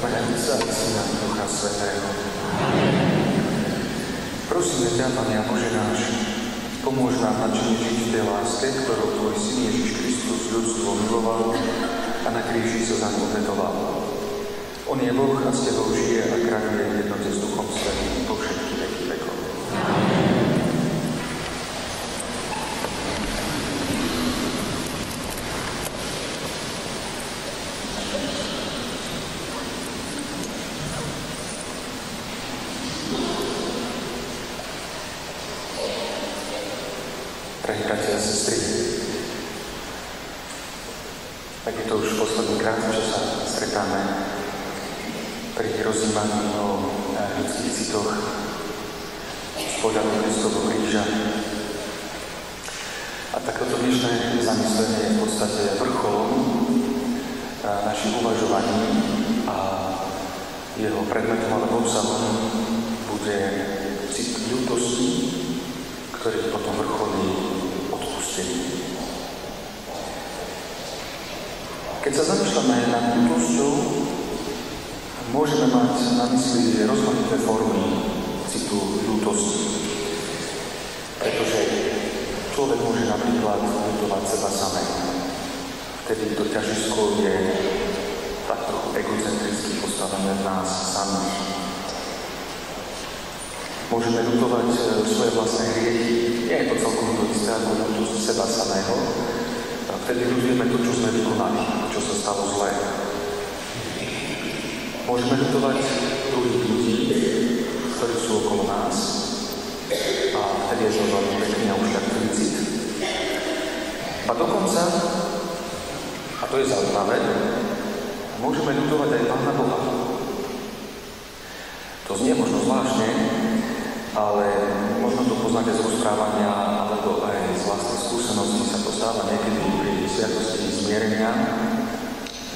Otca i Syna i Ducha Svätého. Prosíme ťa, Pane a Bože náš, pomôž nám načine žiť v tej láske, ktorou Tvoj Syn Ježiš Kristus ľudstvo miloval a na kríži sa za to obetoval. On je Boh a s Tebou žije a kráľuje v jednote s Duchom Svätým po všetky veky vekov. Drahí bratia a sestry, tak je to už posledný krát, čo sa stretáme pri rozjímaní o ľudských citoch z pohľadu Kristovho kríža. A takéto dnešné zamyslenie je v podstate vrcholom našich uvažovaní a jeho predmetom alebo obsahom bude cit ľútosti, ktorý potom vrcholí odpustení. Keď sa zamýšľame nad ľútosťou, môžeme mať na mysli rozmanité formy citu ľútosti. Pretože človek môže napríklad ľutovať seba samého. Vtedy to ťažisko je tak trochu egocentricky postavené v nás samých. Môžeme ľutovať svoje vlastné hriechy. Nie je to celkom to isté ako ľútosť seba samého. Vtedy ľutujeme to, čo sme vykonali, čo sa stalo zlé. Môžeme ľutovať druhých ľudí, ktorí sú okolo nás. A vtedy je to veľmi pekný a ušľachtilý cit. A dokonca, a to je zaujímavé, môžeme ľutovať aj Pána Boha. To znie možno zvláštne, ale možno to poznáte z rozprávania alebo aj z vlastnej skúsenosti sa to stáva niekedy pri sviatosti zmierenia,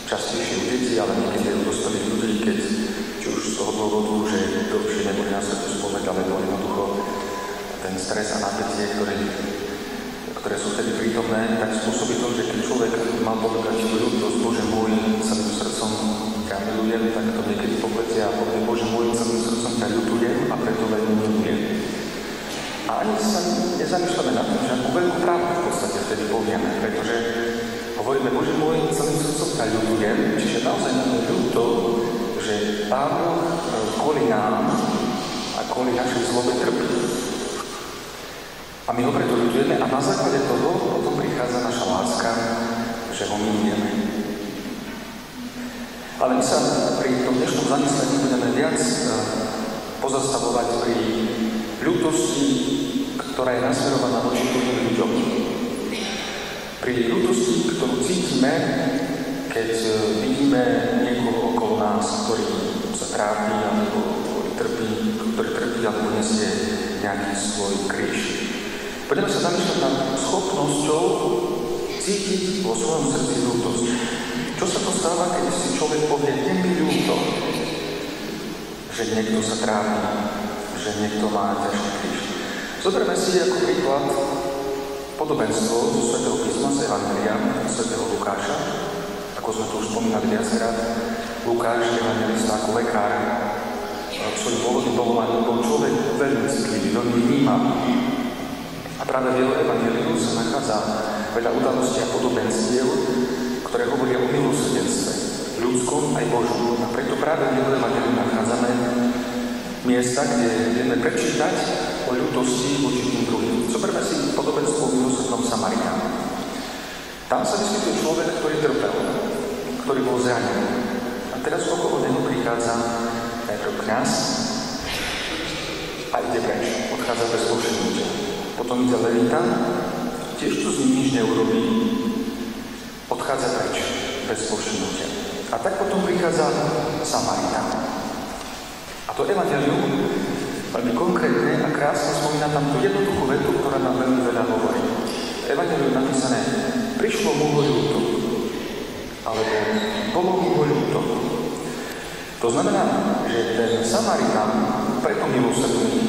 častejšie u detí, ale niekedy aj u dospelých ľudí, keď či už z toho dôvodu, že dlhšie neboli na svetu spomeť, alebo jednoducho ten stres a napätie, ktoré sú vtedy prítomné, tak spôsobí to, že keď človek mal povedať ľútosť, Bože môj, celým srdcom ťa milujem, tak to niekedy popletia a povie, Bože môj, celým srdcom ťa ľutujem a preto veľmi milujem. A ani sa nezamýšľame na tom, že akú veľkú pravdu v podstate vtedy povieme, pretože hovoríme, Bože môj, celým srdcom ťa ľutujem, čiže naozaj nám je ľúto, že Pán Boh kvôli nám a kvôli našej zlobe trpí. A my ho preto ľutujeme a na základe toho potom prichádza naša láska, že ho milujeme. Ale my sa pri tom dnešnom zamyslení budeme viac pozastavovať pri ľútosti, ktorá je nasmerovaná voči druhým ľuďom. Pri ľútosti, ktorú cítime, keď vidíme niekoho okolo nás, ktorý sa trápi, alebo ktorý trpí, alebo nesie nejaký svoj kríž. Budeme sa zamýšľať nad schopnosťou cítiť vo svojom srdci ľútosť. Čo sa to stáva, keď si človek povie, je mi ľúto, že niekto sa trápi, že niekto má ťažký kríž. Zoberme si ako príklad podobenstvo zo Svätého písma z Evanjelia Svätého Lukáša. Ako sme to už spomínali viackrát, Lukáš, evanjelista ako lekár, svojím pôvodným povolaním bol človek veľmi citlivý, veľmi vnímavý. A práve v jeho evanjeliu sa nachádza veľa udalostí a podobenstiev, ktoré hovoria o milosrdenstve, ľudskom aj Božom. A preto práve v jeho evanjeliu nachádzame miesta, kde vieme prečítať o ľútosti voči tým druhým. Zoberme si podobenstvo o milosrdnom Samaritánovi. Tam sa vyskytuje človek, ktorý trpel, ktorý bol zranený. A teraz okolo neho prichádza najprv kňaz a ide preč, odchádza bez povšimnutia. Potom ide levita, tiež to s ním nič neurobí, odchádza preč, bez povšimnutia. A tak potom prichádza Samaritán. A to evanjelium veľmi konkrétne a krásne spomína tam tú jednoduchú vetu, ktorá nám veľmi veľa hovorí. V evanjeliu napísané, prišlo mu ho ľúto, alebo bolo mu ho ľúto. To znamená, že ten Samaritán preto milosrdný,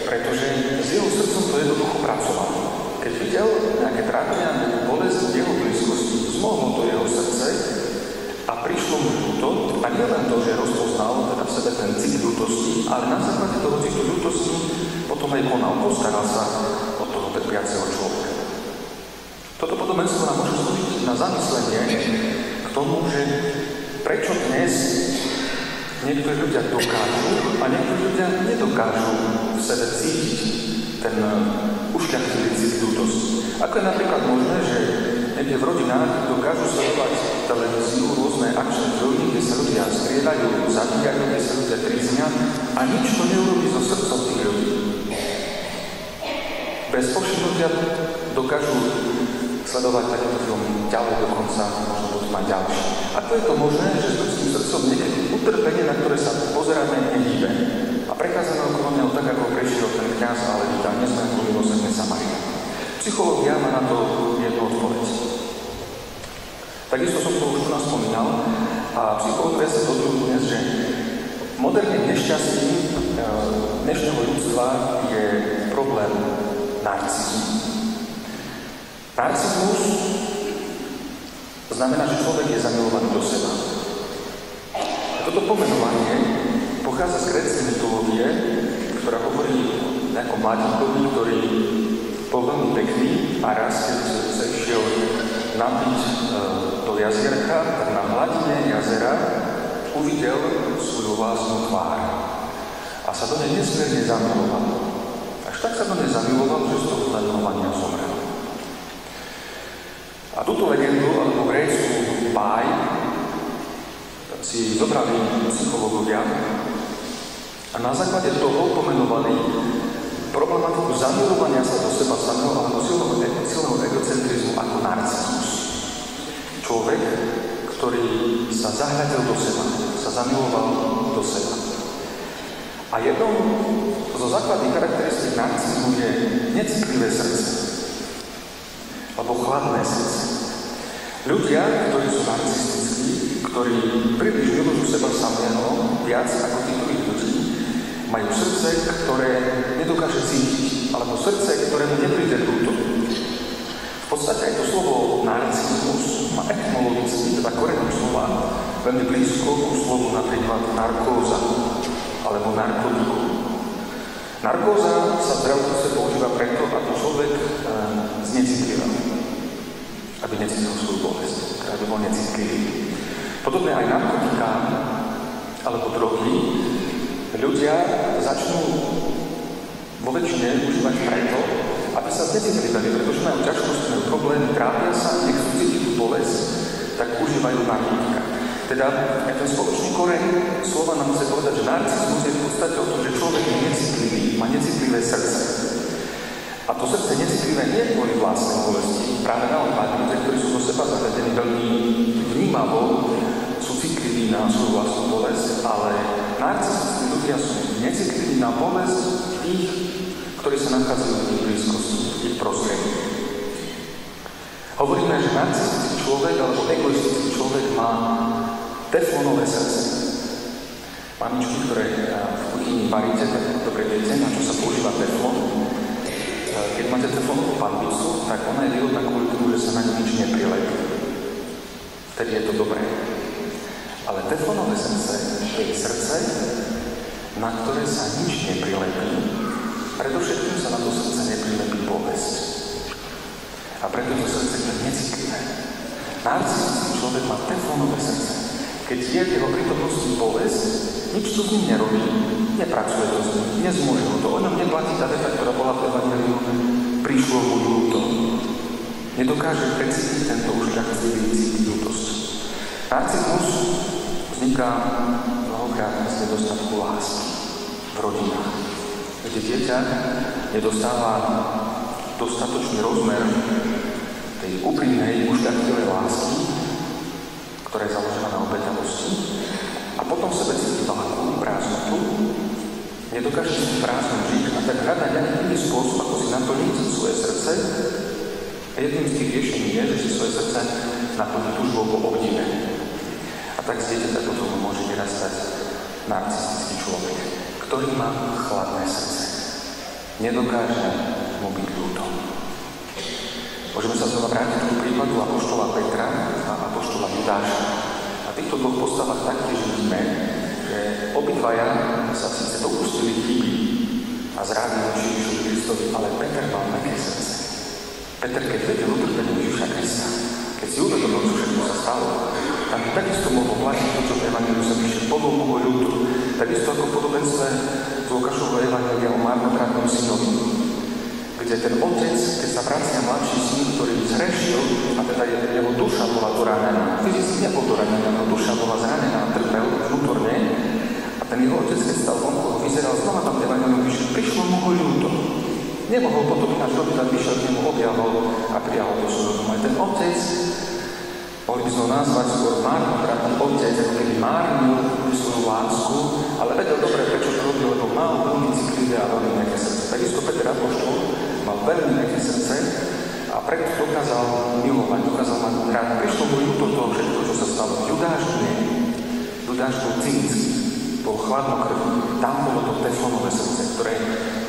pretože s jeho srdcom to jednoducho pracovalo. Keď videl nejaké trápenia, nejakú bolesť v jeho blízkosti, zmohlo to jeho srdce a prišlo mu ľúto a nie len to, že rozpoznal teda v sebe ten cit ľútosti, ale na základe toho citu ľútosti potom aj konal, postaral sa o toho trpiaceho človeka. Toto podobenstvo nám môže slúžiť na zamyslenie k tomu, že prečo dnes niektorí ľudia dokážu a niektorí ľudia nedokážu v sebe cítiť ten ušľachtilý cit ľútosti. Ako je napríklad možné, že niekde v rodinách dokážu sledovať televíziu, rôzne akčné filmy, kde sa ľudia striedajú, zabíjajú, kde sa ľudia triznia a nič to neurobí so srdcom tých ľudí. Bez povšimnutia dokážu sledovať takéto filmy ďalej dokonca, možno potom aj ďalšie. Ako je to možné, že s ľudským srdcom niekedy utrpenie, na ktoré sa pozeráme, nehýbe a prechádzame okolo neho tak, ako prešiel ten kňaz a levita, nie sme ako milosrdný Samaritan. Psychológia má na to jednu odpoveď. Takisto som to už tu nás spomínal a psychológovia sa zhodujú dnes, že moderným nešťastím dnešného ľudstva je problém narcizmu. Narcizmus znamená, že človek je zamilovaný do seba. A toto pomenovanie pochádza z gréckej mytológie, ktorá hovorí o nejakom mladíkovi, ktorý bol veľmi pekný a raz, keď sa išiel napiť do jazierka, tak na hladine jazera uvidel svoju vlastnú tvár. A sa do nej nesmierne zamiloval. Až tak sa do nej zamiloval, že z toho zamilovania zomrel. A túto legendu, alebo grécku báj, si zobrali psychológovia a na základe toho pomenovali problematiku zamilovania sa do seba samého alebo silného egocentrizmu ako narcizmus. Človek, ktorý sa zahľadil do seba, sa zamiloval do seba. A jednou zo základných charakteristík narcizmu je necitlivé srdce alebo chladné srdce. Ľudia, ktorí sú narcistickí, ktorí príliš milujú seba samého viac ako tých druhých ľudí, majú srdce, ktoré nedokáže cítiť, alebo srdce, ktorému nepríde ľúto. V podstate aj to slovo narcizmus má etymologicky, teda koreňom slova, veľmi blízko ku slovu napríklad narkóza alebo narkotiku. Narkóza sa v zdravotníctve používa preto, aby človek znecitlivil, aby necítil svoju bolesť, aby bol necitlivý. Podobne aj narkotika alebo drogy ľudia začnú vo väčšine užívať preto, aby sa znecitlivili, pretože majú ťažkosti, majú problémy, trápia sa, nechcú cítiť tú bolesť, tak užívajú narkotika. Teda aj ten spoločný koreň slova nám chce povedať, že narcizmus je v podstate o tom, že človek je necitlivý, má necitlivé srdce. A to srdce necitlivé nie je kvôli vlastnej bolesti. Práve naopak, ľudia, ktorí sú do seba zavedení veľmi vnímavo, sú citliví na svoju vlastnú bolesť, ale narcistickí ľudia sú necitliví na bolesť tých, ktorí sa nachádzajú v ich blízkosti, v ich prostredí. Hovoríme, že narcistický človek alebo egoistický človek má teflonové srdce. Mamičky, ktoré v kuchyni varíte, tak dobre viete, na čo sa používa teflon. Keď máte teflonovú panvicu, tak ona je výhodná kvôli tomu, že sa na ňu nič neprilepí. Vtedy je to dobré. Ale teflonové srdce je srdce, na ktoré sa nič neprilepí. Predovšetkým sa na to srdce neprilepí bolesť. A preto to srdce je necitlivé. Narcistický človek má teflonové srdce. Keď je v jeho prítomnosti bolesť, nič to s ním nerobí, nepracuje to s ním, nezmôže ho to. O ňom neplatí tá veta, ktorá bola v Evangeliu, prišlo mu ľúto. Nedokáže precítiť tento ušľachtilý cít ľútosti. Narcizmus vzniká mnohokrát z nedostatku lásky v rodinách, kde dieťa nedostáva dostatočný rozmer tej úprimnej, ušľachtilej lásky, ktorá je založená na obetavosti, a potom v sebe cíti vákuum, prázdnotu, nedokáže si prázdno žiť a tak hľadá nejaký iný spôsob, ako si naplniť svoje srdce. A jedným z tých riešení je, že si svoje srdce naplní túžbou po obdive. A tak z dieťaťa potom môže vyrastať narcistický človek, ktorý má chladné srdce. Nedokáže mu byť ľúto. Môžeme sa znova vrátiť k prípadu apoštola Petra a apoštola Judáša. A v týchto dvoch postavách taktiež vidíme, že obidvaja sa síce dopustili chyby a zrádili voči Ježišovi Kristovi, ale Peter mal mäkké srdce. Peter, keď vedel utrpenie Ježiša Krista, keď si uvedomil, čo všetko sa stalo, tam takisto mohol platiť to, čo v Evangeliu sa píše, plnou Bohu ľudu, takisto ako v podobenstve z Lukášovho Evangelia o marnotratnom synovi, kde ten otec, keď sa vracia mladší syn, ktorý zhrešil, a teda jeho duša bola doranená, fyzicky nebol doranená, jeho duša bola zranená, trpel vnútorne, a ten jeho otec, keď stal vonku, vyzeral znova tam v Evangeliu, píše, prišlo mu ho ľúto. Nemohol potom ináč robiť, aby vyšiel k nemu, objavol a prijal do svojho doma. Aj ten otec, mohli by sme ho nazvať skôr marnotratný otec, ako keby márnil svoju lásku, ale vedel dobre, prečo to robil, lebo mal veľmi citlivé a veľmi mäkké srdce. Takisto Peter apoštol mal veľmi mäkké srdce a preto dokázal milovať, dokázal mať rád. Prišlo mu ľúto toho všetko, čo sa stalo. Judáš nie. Judáš bol cynický, bol chladnokrvný. Tam bolo to teflonové srdce, ktoré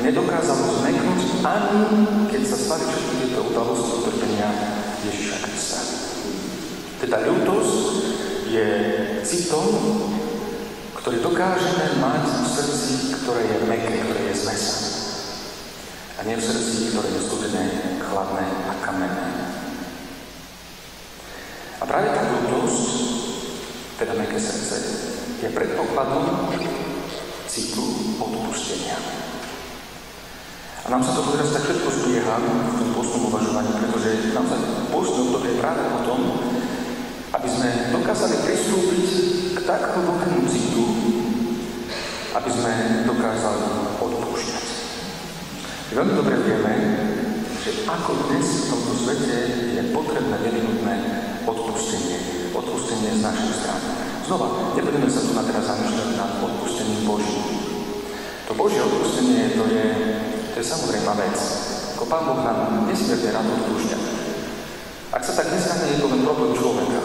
nedokázalo zmeknúť, ani keď sa stali všetky tieto udalosti utrpenia Ježiša Krista. Teda ľútosť je citom, ktorý dokážeme mať v srdci, ktoré je mäkké, ktoré je z mesa. A nie v srdci, ktoré je studené, chladné a kamenné. A práve tá ľútosť, teda mäkké srdce, je predpokladom citu odpustenia. A nám sa to teraz tak všetko zbieha v tom postnom uvažovaní, pretože nám sa postné obdobie je práve o tom, aby sme dokázali pristúpiť k tak hlbokému citu, aby sme dokázali odpúšťať. Veľmi dobre vieme, že ako dnes v tomto svete je potrebné nevyhnutné odpustenie. Odpustenie z našej strany. Znova, nebudeme sa tu na teraz zamýšľať nad odpustením Božím. To Božie odpustenie, to je samozrejmá vec. Ako Pán Boh nám nesmierne rád odpúšťa. Ak sa tak nestane, je to len problém človeka.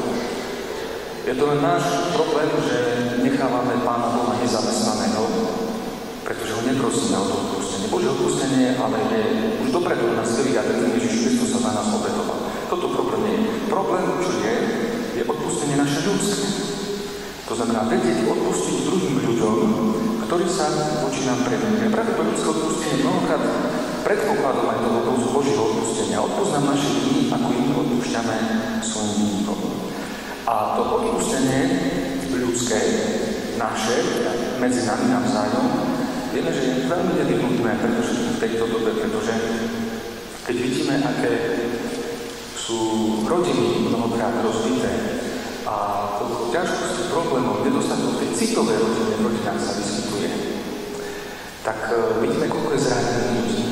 Je to len náš problém, že nechávame Pána Boha nezamestnaného, pretože ho neprosíme o odpustenie. Božie odpustenie ale je už dopredu nás vyjadrený, Ježiš Kristus sa za nás obetoval. Toto problém nie je. Problém, čo je odpustenie naše ľudské. To znamená vedieť odpustiť druhým ľuďom, ktorí sa voči nám previnili. Práve to ľudské odpustenie mnohokrát predpokladom aj toho Božieho odpustenia. Odpoznám naše dni, ako im odpúšťame svojim vinníkom. A to odpustenie ľudské, naše, medzi nami navzájom, vieme, že je veľmi nevyhnutné, pretože v tejto dobe, pretože keď vidíme, aké sú rodiny mnohokrát rozbité a koľko ťažkosti, problémov, nedostatkov tej citovej rodine v rodinách sa vyskytuje, tak vidíme, koľko je zranených ľudí.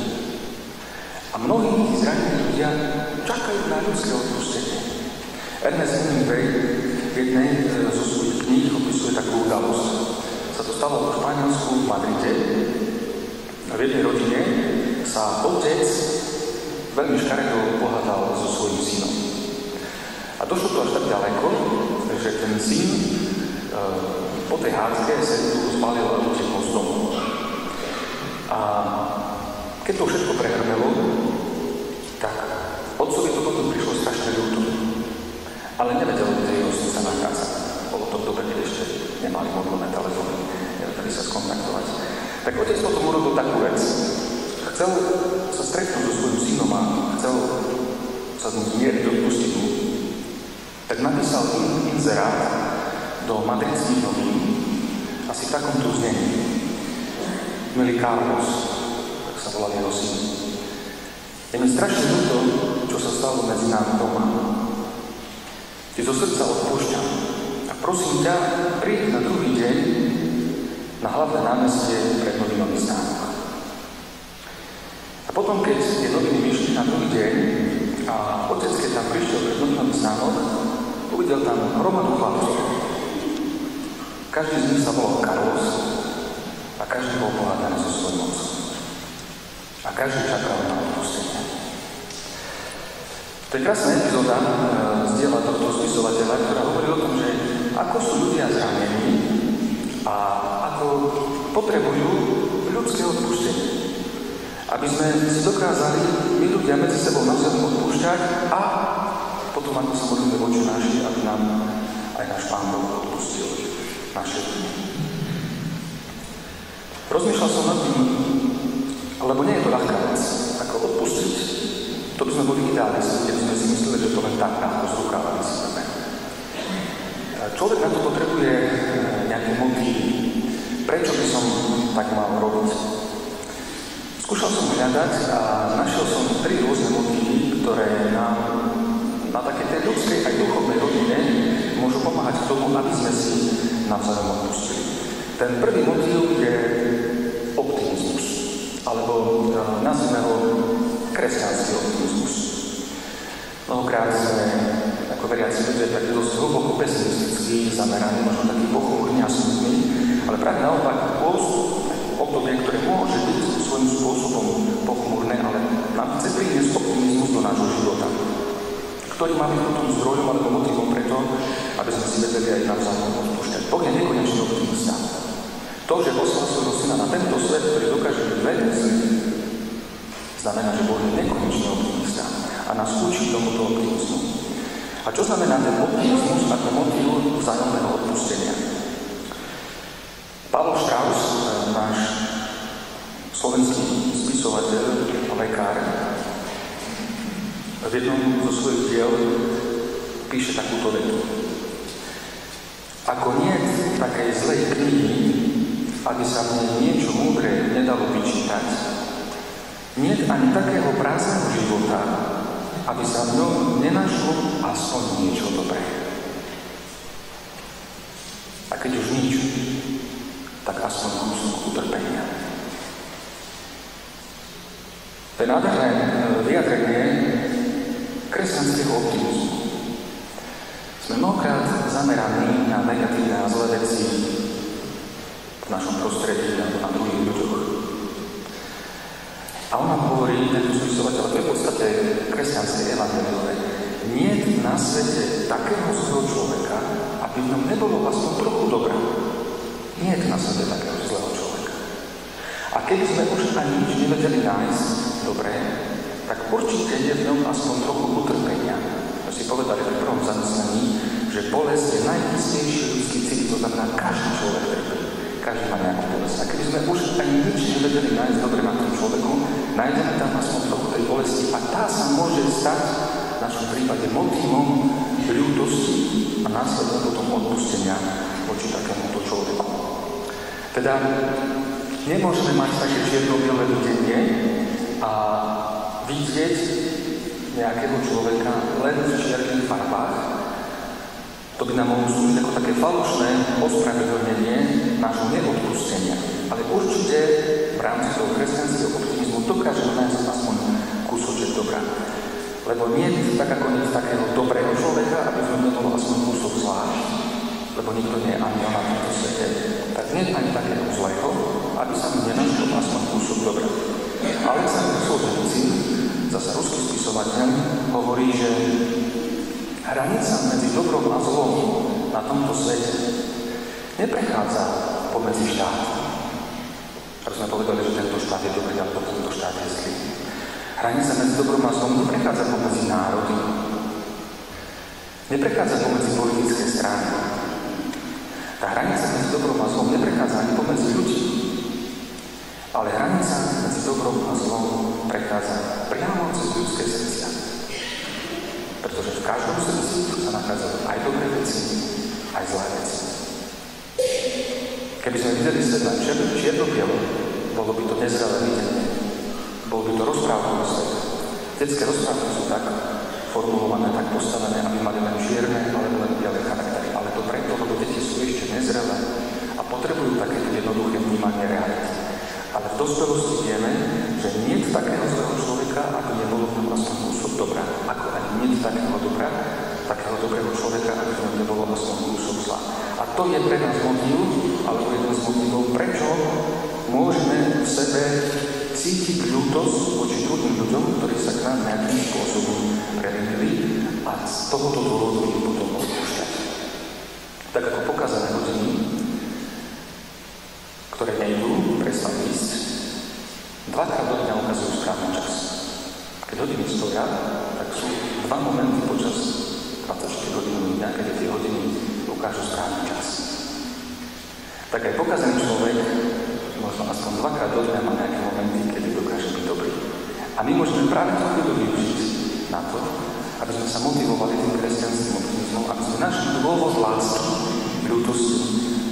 A mnohí zranení ľudia čakajú na ľudské odpustenie. Ernest Hemingway v jednej zo svojich kníh opisuje takú udalosť. Sa to stalo v Španielsku, v Madride. V jednej rodine sa otec veľmi škaredo pohádal so svojím synom. A došlo to až tak ďaleko, že ten syn po tej hádke sa tu zbalil a utekol z domu. A keď to všetko prehrmelo, tak otcovi to potom prišlo strašne ľúto. Ale nevedel, kde jeho syn sa nachádza. Bolo to v dobe, keď ešte nemali mobilné telefóny, nevedeli sa skontaktovať. Tak otec potom urobil takú vec. Chcel sa stretnúť so svojím synom a chcel sa z ním zmieriť, odpustiť mu. Tak napísal inzerát do madridských novín asi v takomto znení. Milý Carlos, tak sa volal jeho syn. Je mi strašne ľúto, čo sa stalo medzi nami doma. Ti zo srdca odpúšťam a prosím ťa, príď na druhý deň na hlavné námestie pred novinový stánok. A potom, keď tie noviny vyšli na druhý deň a otec, keď tam prišiel pred novinový stánok, uvidel tam hromadu chlapcov. Každý z nich sa volal Carlos a každý bol pohádaný so svojím otcom. A každý čakal na odpustenie. To je krásna epizóda z diela tohto spisovateľa, ktorá hovorí o tom, že ako sú ľudia zranení a ako potrebujú ľudské odpustenie. Aby sme si dokázali my ľudia medzi sebou navzájom odpúšťať a potom, ako sa modlíme voči naši, aby nám aj náš Pán Boh odpustil naše viny. Rozmýšľal som nad tým, lebo nie je to ľahká vec, ako odpustiť. To by sme boli idealisti, keď sme si mysleli, že to len tak ľahko z rukáva vysypeme. Človek na to potrebuje nejaké motívy. Prečo by som tak mal robiť? Skúšal som hľadať a našiel som 3 rôzne motívy, ktoré nám na také tej ľudskej aj duchovnej rovine môžu pomáhať k tomu, aby sme si navzájom odpustili. Ten prvý motív je optimizmus, alebo nazvime ho kresťanský optimizmus. Mnohokrát sme ako veriaci ľudia tak dosť hlboko pesimisticky zameraní, možno taký pochúrny a smutný, ale práve naopak obdobie, ktoré môže byť svojím spôsobom pochmúrne, ale nám chce priniesť optimizmus do nášho života, ktorý máme potom zdrojom alebo motivom preto, aby sme si vedeli aj navzájom odpúšťať. Boh je nekonečný optimista. To, že poslal svojho syna na tento svet, ktorý dokáže byť veľmi zlý, znamená, že Boh je nekonečný optimista a nás učí tomuto optimizmu. A čo znamená ten optimizmus ako motív vzájomného odpustenia? Pavol Strauss, náš slovenský spisovateľ a lekár, v jednom zo svojich diel píše takúto vetu. Ako nie takej zlej knihy, aby sa v nej niečo múdre nedalo vyčítať, nie ani takého prázdneho života, aby sa v ňom nenašlo aspoň niečo dobré. A keď už nič, tak aspoň kúsok utrpenia. To je nádherné vyjadrenie kresťanského optimizmu. Sme mnohokrát zameraní na negatívne a zlé veci v našom prostredí alebo na druhých ľuďoch. A on nám hovorí, tento spisovateľ, to je v podstate kresťanské evanjeliové. Nie je na svete takého zlého človeka, aby v ňom nebolo aspoň trochu dobrá. Nie je na svete takého zlého človeka. A keby sme už ani nič nevedeli nájsť dobré, tak určite je v ňom aspoň trochu utrpenia. My si povedali v prvom zamyslení, že bolesť je najistejší ľudský cit, to znamená, každý človek trpí. Každý má nejakú bolesť. A keby sme už ani nič nevedeli nájsť dobre na tom človeku, nájdeme tam aspoň trochu tej bolesti a tá sa môže stať v našom prípade motívom ľútosti a následne potom odpustenia voči takémuto človeku. Teda nemôžeme mať také čierno-biele videnie a vidieť nejakého človeka len v čiernych farbách. To by nám mohlo slúžiť ako také falošné ospravedlnenie nášho neodpustenia. Ale určite v rámci toho kresťanského optimizmu dokážeme nájsť aspoň kúsoček dobra. Lebo nie je tak ako nie takého dobrého človeka, aby sme nebolo aspoň kúsok zvlášť. Lebo nikto nie je ani na tomto svete. Tak nie ani takého zlého, aby sa mi nenašlo aspoň kúsok dobra. Aleksandr Solženicyn, zase ruský spisovateľ, hovorí, že hranica medzi dobrom a zlom na tomto svete neprechádza pomedzi štát. Ako sme povedali, že tento štát je dobrý, ale tento štát je zlý. Hranica medzi dobrom a zlom neprechádza pomedzi národy. Neprechádza pomedzi politické strany. Tá hranica medzi dobrom a zlom neprechádza ani pomedzi ľudí. Ale hranica medzi dobrom a zlom prechádza priamo cez ľudské srdcia. Pretože v každom srdci sa nachádzajú aj dobré veci, aj zlé veci. Keby sme videli svet len čierno-bielo, bolo by to nezrelé videnie. Bolo by to rozprávkový svet. Detské rozprávky sú tak formulované, tak postavené, aby mali len čierne alebo len biele charaktery. Ale to preto, lebo deti sú ešte nezrelé a potrebujú takéto jednoduché vnímanie reality. Ale v dospelosti vieme, že nie je takého zlého človeka, aby nebolo v ňom aspoň kúsok dobra. Ako ani nie je takého dobra, takého dobrého človeka, aby v ňom nebolo aspoň kúsok zla. A to je pre nás motív, alebo jeden z motivov, prečo môžeme v sebe cítiť ľútosť voči druhým ľuďom, ktorí sa k nám nejakým spôsobom previnili a z tohoto dôvodu ich potom odpúšťať. Tak ako pokazané hodiny, ktoré nejdú, prestali ísť, dvakrát do dňa ukazujú správny čas. Keď hodiny stoja, tak sú dva momenty počas 24 hodín dňa, keď tie hodiny Tak aj pokazený človek, možno aspoň dvakrát do dňa má nejaké momenty, kedy dokáže byť dobrý. A my môžeme práve to využiť na to, aby sme sa motivovali tým kresťanským optimizmom, aby sme našli dôvod lásky, ľútosti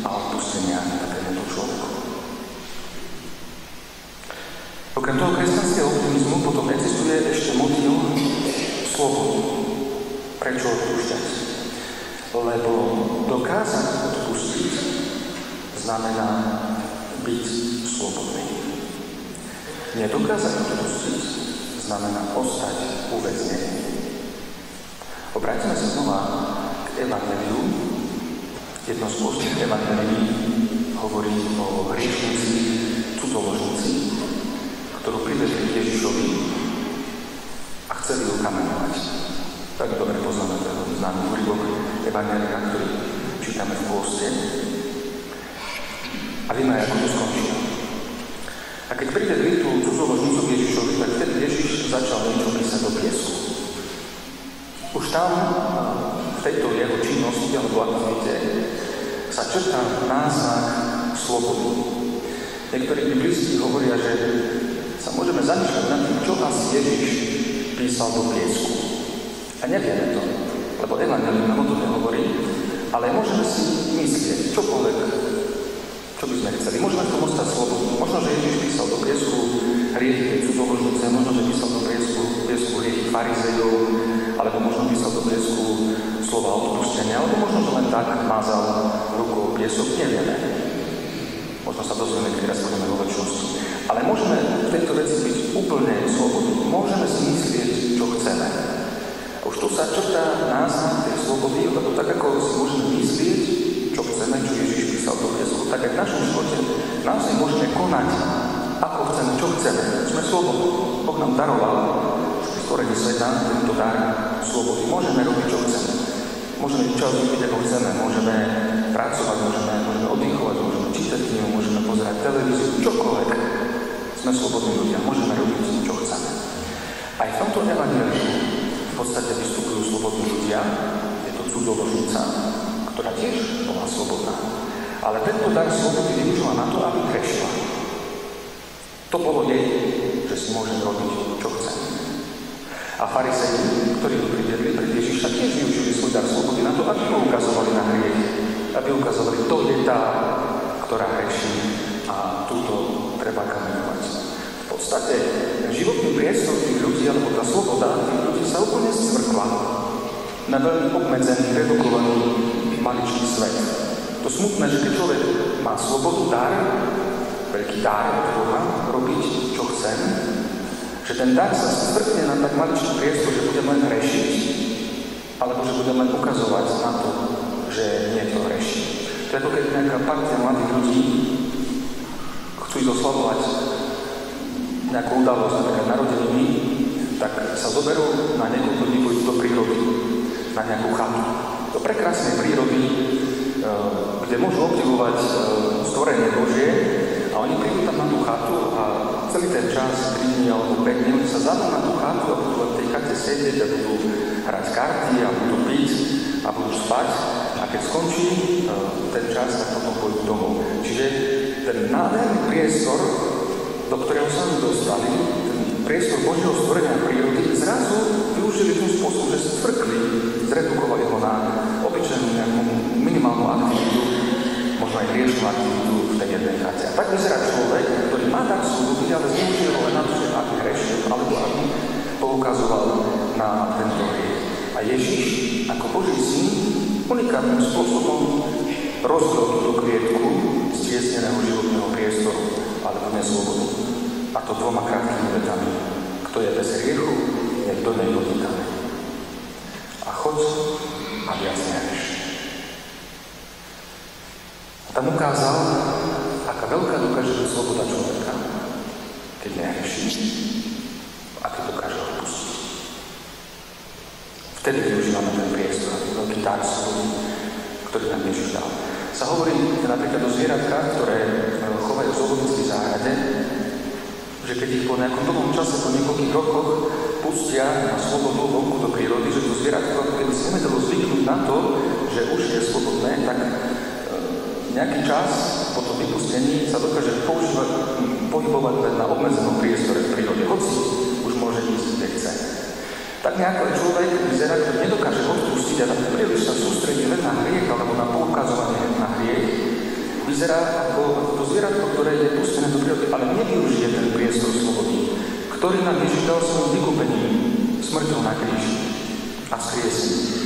a odpustenia takémuto človeku. Okrem toho kresťanského optimizmu potom existuje ešte motív slobody. Prečo odpúšťať? Lebo dokázať odpustiť znamená byť slobodný. Nedokázať odpustiť znamená ostať uväznený. Obráťme sa znova k Evangeliu. Jedno z postých Evangelií hovorí o hriešnici, cudzoložnici, ktorú privedli k Ježišovi a chceli ju kameňovať. Tak dobre poznáme ten známy úryvok Evangelia, ktorý čítame v pôste. A vieme, ako to skončilo. A keď privedli tú cudzoložnicu k Ježišovi, tak vtedy Ježiš začal niečo písať do piesku. Už tam, v tejto jeho činnosti alebo aktivite, sa črtá náznak slobody. Niektorí biblisti hovoria, že sa môžeme zamýšľať nad tým, čo asi Ježiš písal do piesku. A nevieme to, lebo Evangelium nám o tom nehovorí, ale môžeme si myslieť, čokoľvek, čo by sme chceli. Môžeme v tom ostať slobodní. Možno, že Ježiš písal do piesku hriechy cudzoložnice, možno, že písal do piesku hriechy farizejov, alebo možno písal do piesku slova odpustenia, alebo možno, že len tak mázal rukou piesok, nevieme. Možno sa dozvieme, keď raz budeme vo večnosti. Ale môžeme v tejto veci byť úplne slobodní. Môžeme si myslieť, čo chceme. A už tu sa črtá náznak tej slobody, lebo tak, ako si môžeme myslieť, čo chceme, čo Ježiš písal do piesku, tak aj v našom živote naozaj môžeme konať, ako chceme, čo chceme. Sme slobodní. Boh nám daroval pri stvorení sveta tento dar slobody. Môžeme robiť, čo chceme. Môžeme čas robiť, ako chceme. Môžeme pracovať, môžeme oddychovať, môžeme čítať knihu, môžeme pozerať televíziu, čokoľvek. Sme slobodní ľudia. Môžeme robiť, čo chceme. Aj v tomto evangeliu v podstate vystupujú slobodní ľudia. Je to cudzoložnica, ktorá tiež bola slobodná. Ale tento dar slobody využila na to, aby hrešila. To bolo jej, že si môže robiť, čo chce. A farizeji, ktorí ju priviedli pred Ježiša, tiež využili svoj dar slobody na to, aby ho ukazovali na hriech. Aby ukazovali, to je tá, ktorá hreší a túto treba kameňovať. V podstate životný priestor tých ľudí, alebo tá sloboda tých ľudí sa úplne zvrkla na veľmi obmedzený, redukovaný maličký svet. To smutné, že keď človek má slobodu, dar, veľký dar od Boha, robiť, čo chcem, že ten dar sa zvrkne na tak maličký priestor, že budem len hrešiť, alebo že budem len ukazovať na to, že nie to hreší. To je ako keď nejaká partia mladých ľudí chcú ísť oslavovať nejakú udalosť, napríklad narodeniny, tak sa zoberú na niekoľko dní do prírody, na nejakú chatu. Do prekrásnej prírody, kde môžu obdivovať stvorenie Božie, a oni prídu tam na tú chatu a celý ten čas, 3 dní alebo 5 dní, oni sa zadú na tú chatu a budú v tej chate sedieť a budú hrať karty a budú piť a budú spať. A keď skončí ten čas, tak potom pôjdu domov. Čiže ten nádherný priestor, do ktorého sa oni dostali, ten priestor Božieho stvorenia prírody, zrazu využili tým spôsobom, že stvrkli, zredukovali ho na obyčajnú nejakú minimálnu aktivitu, možno aj hriešnú aktivitu v tej jednej chate. A tak vyzerá človek, ktorý má dar slobody, ale zneužil ho len na to, že aby hrešil, alebo aby poukazoval na tento hriech. A Ježiš, ako Boží syn, unikátnym spôsobom rozbil túto klietku z tiesneného životného priestoru, alebo neslobodu. A to 2 krátkými vetami. Kto je bez hriechu, nech do nej hodí kameň. A choď a viac nehreš. Tam ukázal, aká veľká dokáže byť sloboda človeka, keď nehreší a keď dokáže odpustiť. Vtedy využívame ten priestor, veľký dar slobody, ktorý nám Ježiš dal. Sa hovorí napríklad o zvieratkách, ktoré chovajú v zoologickej záhrade, že keď ich po nejakom dlhom čase, po niekoľkých rokoch pustia na slobodu vonku do prírody, že to zvieratko, keby si nevedelo zvyknúť na to, že už je slobodné, tak nejaký čas po tom vypustení sa dokáže pohybovať len na obmedzenom priestore v prírode, hoci už môže ísť, kde chce. Tak nejako aj človek vyzerá, ktorý nedokáže odpustiť a príliš sa sústredí len na hriech alebo na poukazovanie na hriech, vyzerá ako to zvieratko, ktoré je pustené do prírody, ale nevyužije ten priestor slobody, ktorý nám Ježiš dal svojim vykúpením, smrťou na kríži a vzkriesením.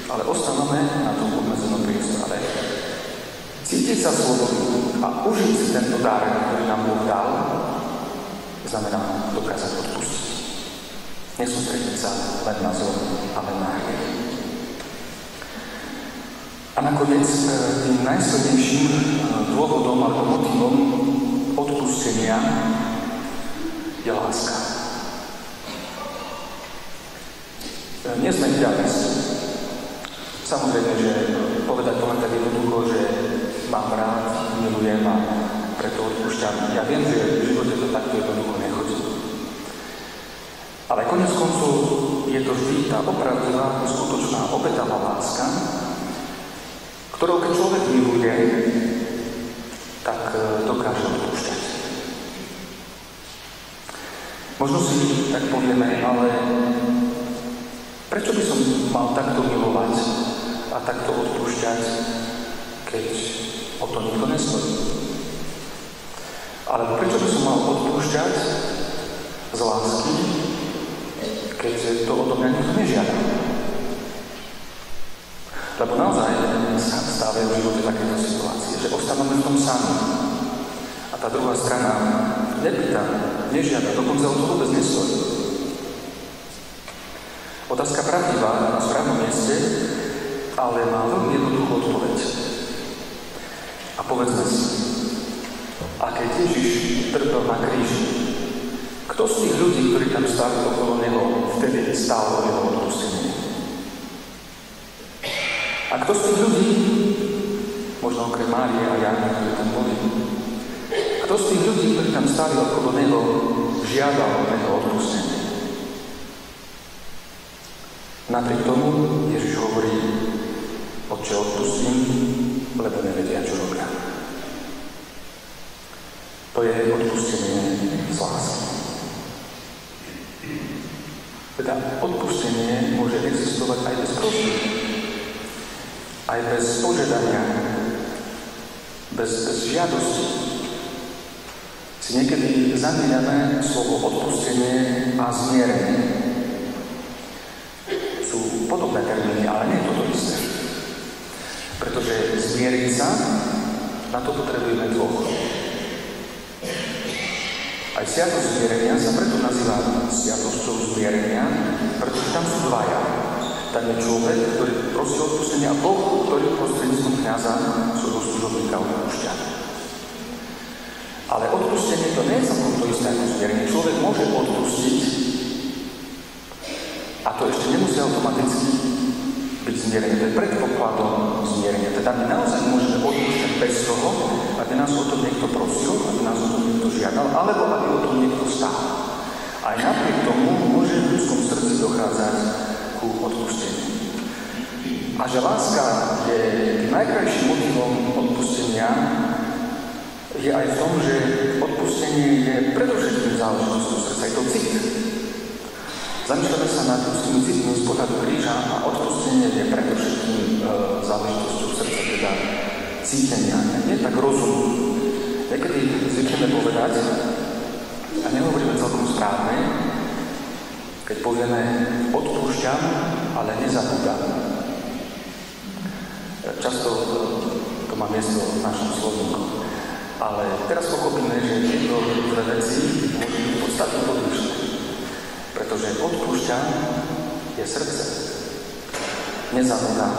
Ale ostávame na tom obmedzenom priestore. Cítiť sa slobodný a užiť si tento dar, ktorý nám Boh dal, znamená dokázať odpustiť. Nesústrediť sa len na zlo a len na hriech. A nakoniec tým najsilnejším dôvodom alebo motivom odpustenia je láska. Nie sme idealisti. Samozrejme, že povedať to len tak jednoducho, že mám rád, milujem a preto odpúšťam. Ja viem, že v živote to takto jednoducho nechodí. Ale konec koncov je to vždy tá opravdivá, skutočná, obetavá láska, ktorou keď človek miluje, tak dokáže odpúšťať. Možno si tak povieme, ale prečo by som mal takto milovať a takto odpúšťať, keď o to nikto nestojí? Alebo prečo by som mal odpúšťať z lásky, keď to odo mňa nikto nežiada? Lebo naozaj sa stávajú v živote takéto situácie, že ostávame v tom sami. A tá druhá strana nepýta, nežiada, dokonca o to vôbec nestojí. Otázka pravdivá na správnom mieste, ale má veľmi jednoduchú odpoveď. A povedzme si, a keď Ježiš trpel na kríži, kto z tých ľudí, ktorí tam stáli okolo neho, vtedy stál o jeho odpustenie? A kto z tých ľudí, možno okrem Márie a Jána, ktorí tam boli, kto z tých ľudí, ktorí tam stáli okolo neho, žiadal o jeho odpustenie? Napriek tomu Ježiš hovorí, Otče, odpustím, lebo nevedia, čo robia. To je odpustenie z lásky. Teda odpustenie môže existovať aj bez prosby, aj bez požiadania, bez žiadosti. Si niekedy zamieňame slovo odpustenie a zmierenie. Sú podobné termíny, ale nie je to isté. Pretože zmieriť sa, na to potrebujeme dvoch. Aj sviatosť zmierenia sa preto nazýva sviatosťou zmierenia, pretože tam sú dvaja. Tam je človek, ktorý prosí odpustenia a Boh, ktorý prostredníctvom kňaza svojho služobníka odpúšťa. Ale odpustenie to nie je celkom to isté ako zmierenie. Človek môže odpustiť a to ešte nemusí automaticky byť zmierenie. To je predpokladom zmierenia. Teda my naozaj môžeme odpúšťať bez toho, aby nás o tom niekto prosil, aby nás o tom niekto žiadal, alebo aby o tom niekto stál. Aj napriek tomu môže v ľudskom srdci dochádzať ku odpusteniu. A že láska je tým najkrajším motivom odpustenia, je aj v tom, že odpustenie je predovšetkým záležitosťou srdca. Je to cit. Zamýšľame sa nad ľudskými citmi z pohľadu kríža a odpustenie je predovšetkým záležitosťou srdca, teda cítenia. Nie tak rozum. Niekedy zvykneme povedať, a nehovoríme celkom správne, keď povieme odpúšťam, ale nezabúdam. Často to má miesto v našom slovníku. Ale teraz pochopíme, že tieto dve veci môžu byť podstatne odlišné. Pretože odpúšťam je srdce. Nezabúdam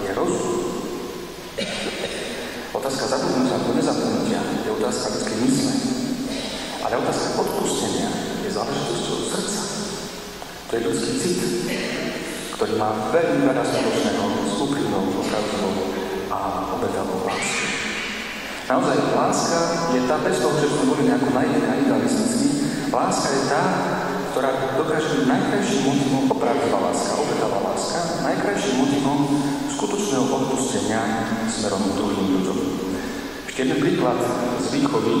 je rozum. Otázka zabudnutia alebo nezabudnutia je otázka ľudskej mysle. Ale otázka odpustenia je záležitosťou srdca. To je ľudský cit, ktorý má veľmi veľa spoločného s úprimnou, opravdivou a obetavou láskou. Naozaj, láska je tá, bez toho, že sme boli nejako naivní a idealistickí, láska je tá, ktorá dokáže byť najkrajším motivom, opravdivá láska, obetavá láska, najkrajším motivom skutočného odpustenia smerom k druhým ľuďom. príklad z výchovy,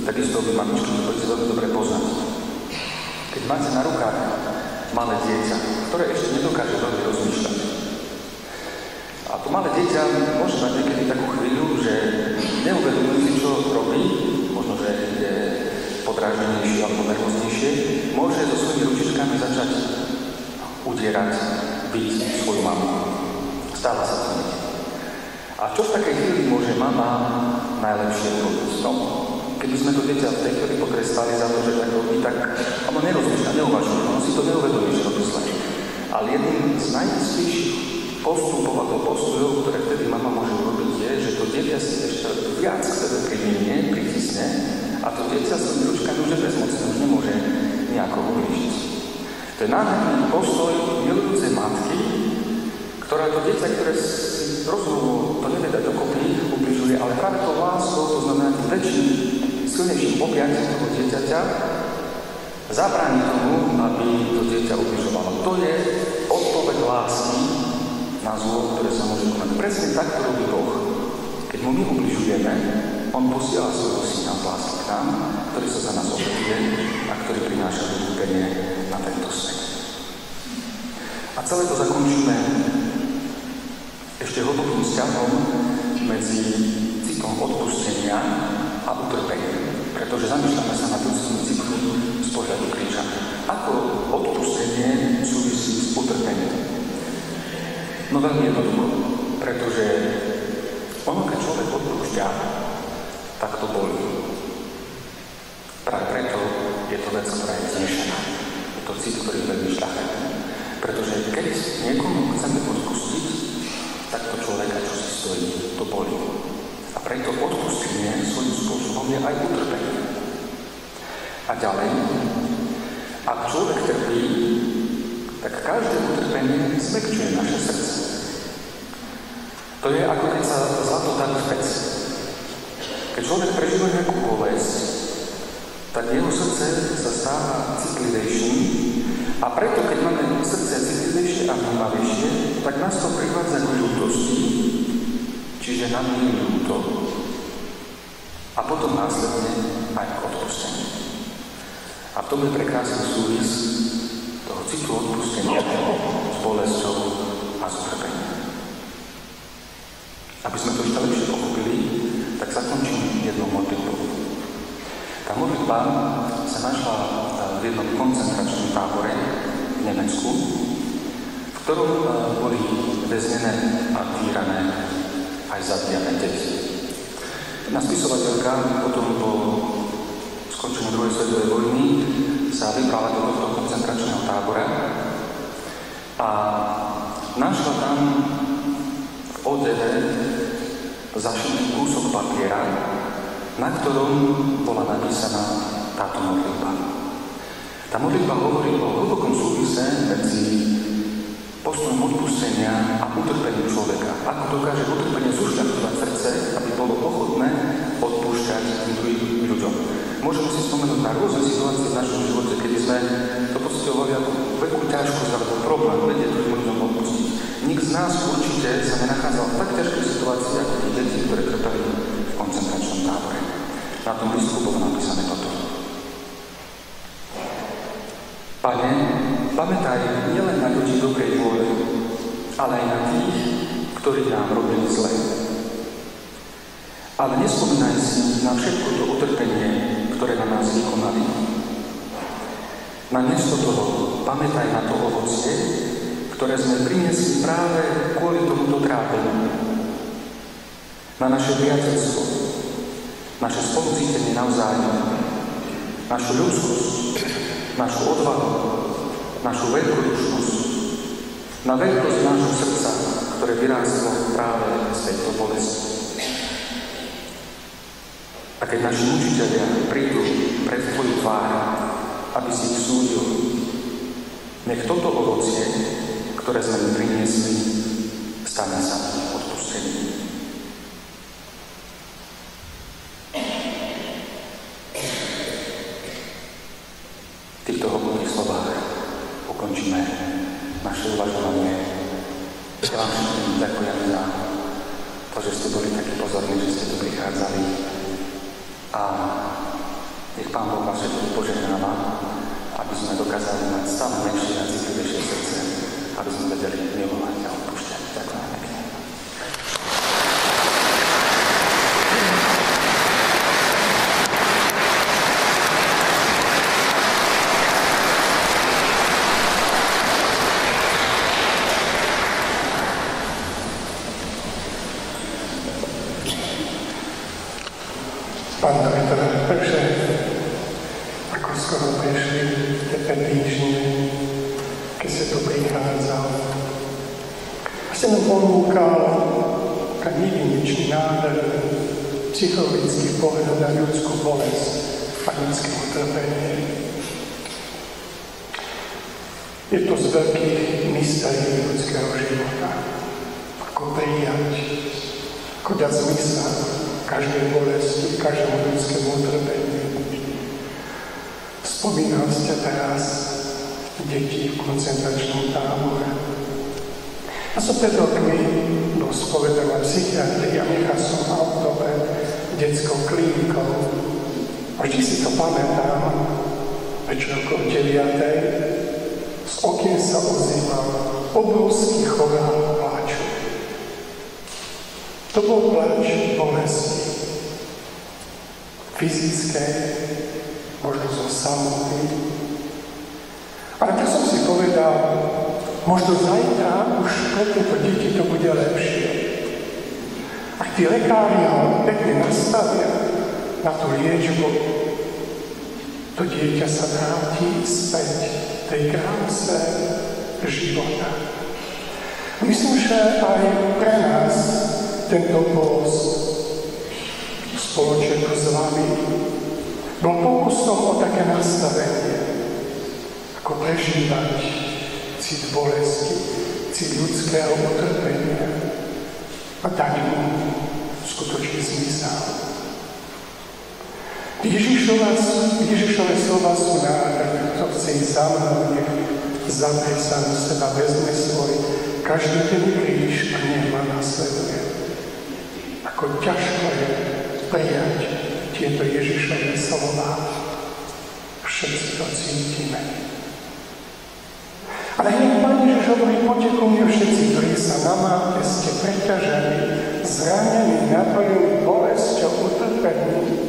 takisto vy mamičky to budete veľmi dobre poznať. Keď máte na rukách malé dieťa, ktoré ešte nedokáže veľmi rozmýšľať. A to malé dieťa môže mať niekedy takú chvíľu, že neuvedomuje si, čo robí, možno, že je podráždenejšie alebo nervóznejšie, môže so svojimi ručičkami začať udierať, byť svoju mamu. Stáva sa to niečo. A čo v takej chvíli môže mama najlepšie robiť? No, keby sme to dieťa v tej chvíli potrestali za to, že tak robí, tak ono nerozmýšľa, neuvažuje, ono si to neuvedomí, že robí zle. Ale jedným z najistejších postupov alebo postojov, ktoré vtedy mama môže urobiť, je, že to dieťa si ešte viac k sebe pritisne a to dieťa s tými ručkami už je bezmocné, už nemôže nejako ublížiť. To je nádherný postoj milujúcej matky, ktorá to dieťa, ktoré si rozhovoru to nevie dať dokopy, ubližuje, ale práve to láskou, to znamená tým väčším, silnejším objatím toho dieťaťa, zabráni tomu, aby to dieťa ubližovalo. To je odpoveď lásky na zlo, ktoré sa môže konať. Presne tak to robí Boh. Keď mu my ubližujeme, on posiela svojho syna z lásky k nám, ktorý sa za nás obetuje a ktorý prináša vykúpenie na tento svet. A celé to zakončíme ešte hlbokým vzťahom medzi citom odpustenia a utrpenia. Pretože zamýšľame sa na ľudským cyklu z pohľadu kríža. Ako odpustenie súvisí s utrpením? No veľmi jednoducho. Pretože ono, keď človek odpúšťa, tak to bolí. Práve preto je to vec, ktorá je vznešená. Je to cit, ktorý je veľmi šľachetný. Pretože keď niekomu chceme odpustiť, tak to človeka, čo si stojí, to bolí. A preto odpustenie svojím spôsobom je aj utrpenie. A ďalej, ak človek trpí, tak každé utrpenie zmäkčuje naše srdce. To je ako keď sa zlato dá v peci. Keď človek prežíva nejakú bolesť, tak jeho srdce sa stáva citlivejším a preto, keď máme srdce citlivejšie a vnímavejšie, tak nás to privádza k ľútosti, čiže nám je ľúto a potom následne aj k odpusteniu. A v tom je prekrásny súvis toho citu odpustenia s bolesťou a s utrpením. Aby sme to ešte lepšie pochopili, tak zakončím jednou modlitbou. Tá modlitba sa našla v jednom koncentračnom tábore v Nemecku, v ktorom boli väznené a týrané aj zabíjané deti. Jedna spisovateľka potom po skončení druhej svetovej vojny sa vybrala do tohto koncentračného tábora a našla tam v odeve zašitý kúsok papiera, na ktorom bola napísaná táto modlitba. Tá modlitba hovorí o hlbokom súvise medzi postojom odpustenia a utrpením človeka. Ako dokáže utrpenie zušľachtovať srdce, aby bolo ochotné odpúšťať druhým ľuďom. Môžeme si spomenúť na rôzne situácie v našom živote, kedy sme to pocitovali ako veľkú ťažkosť alebo problém vedieť druhým ľuďom odpustiť. Nik z nás určite sa nenachádzal v tak ťažkej situácii ako tí deti, ktoré trpeli v koncentračnom tábore. Na tom listku bolo napísané toto. Pane, pamätaj nielen na ľudí dobrej vôle, ale aj na tých, ktorí nám robili zle. Ale nespomínaj si na všetko to utrpenie, ktoré na nás vykonali. Namiesto toho pamätaj na to ovocie, ktoré sme priniesli práve kvôli tomuto trápeniu. Na naše priateľstvo, naše spolucítenie navzájom, našu ľudskosť, našu odvahu, našu veľkodušnosť, na veľkosť nášho srdca, ktoré vyrástlo práve z tejto bolesti. A keď naši učitelia prídu pred tvoju tvár, aby si ich súdil, nech toto ovocie, ktoré sme im priniesli, stane sa odpustením. V týchto hlbokých slovách ukončíme naše uvažovanie. Ja vám všetkým ďakujem za to, že ste boli takí pozorní, že ste tu prichádzali. A nech Pán Boh vás všetkých požehnáva, aby sme dokázali mať stále menšie a citlivejšie srdce, aby sme vedeli milovať a odpúšťať. Ďakujem pekne. Pán Doktor, takže ako skoro prešli tie 5 týždne, keď ste tu prichádzal, a ste nám ponúkal tak jedinečný nádherný psychologický pohľad na ľudskú bolesť a ľudské utrpenie. Je to z veľkých mystérií ľudského života. Ako prijať, ako dať zmysel každej bolesti, každému ľudskému utrpeniu. Spomínal ste teraz deti v koncentračnom tábore. A som pred rokmi bol spovedaný psychiatrii a nechal som v autobe detskou klinikou. A vždy si to pamätám, večer okolo 9:00 z okien sa ozýval obrovský chorál pláču. To bol pláč bolesti. Fyzické, možno zo samoty. Ale tak som si povedal, možno zajtra už pre tieto deti to bude lepšie. Ak tí lekári ho pekne nastavia na tú liečbu, to dieťa sa vráti späť tej kráse života. Myslím, že aj pre nás tento post spoločne s vami bol pokusom o také nastavenie, ako prežívať cit bolesti, cit ľudského utrpenia a dať mu skutočný zmysel. Ježišove slova sú nádherné, kto chce ísť za mnou, nech zaprie sa na seba, vezme svoj každý ten kríž a nech ma nasleduje. Ako ťažko je prijať tieto Ježišove slova. Všetci to cítime. Ale nech Pán Ježiš hovorí, poďte ku mne všetci, ktorí sa namáte, ste preťažení, zranení, napojení bolesťou, utrpením.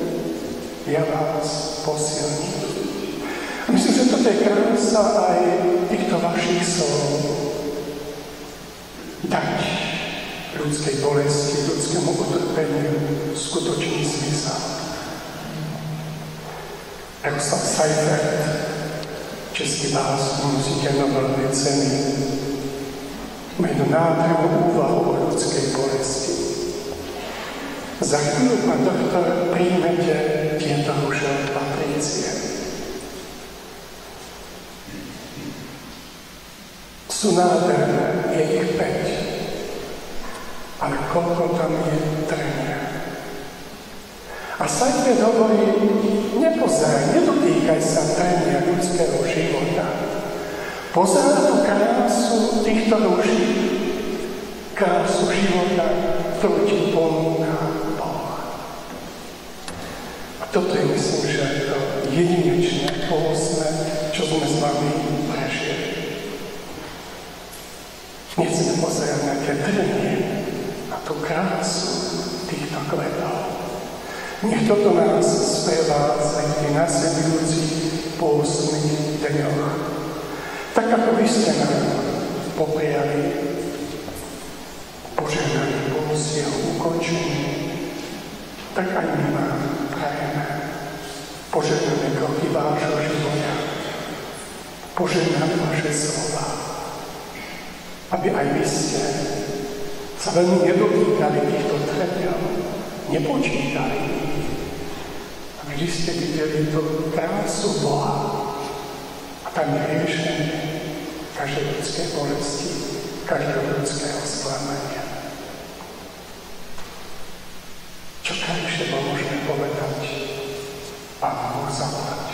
Ja vás posilním. A myslím, že toto je krása aj týchto vašich slov. Dať ľudskej bolesti, ľudskému utrpeniu skutočný zmysel. Jaroslav Seifert, český básnik, nositeľ Nobelovej ceny, má jednu nádhernú úvahu o ľudskej bolesti. Za chvíľu, pán doktor, príjmete tieto ružové patrície. Sú nádherné, je ich 5. Ale koľko tam je trenia. A Seifert hovorí, nepozeraj, nedotýkaj sa trenia ľudského života. Pozeraj tú krásu týchto ruží, krásu života, ktorú ti ponúka Boh. A toto je, myslím, že to jedinečné, pôstne, čo sme s vami prežili. Nechceme pozerať na tie trnie, na tú krásu týchto kvetov. Nech toto nás sprevádza v tých nasledujúcich pôstnych dňoch. Tak ako vy ste nám popriali požehnaný post jeho ukončení, tak aj my vám prajeme požehnané kroky vášho života, požehnané vaše slova, aby aj vy ste sa veľmi nedotýkali týchto treniov, nepočítali ich, a vždy ste videli tú krásu Boha a tam je riešenie každej ľudskej bolesti, každého ľudského sklamania. Čo krajšie môžeme povedať? Pán Boh zaplať.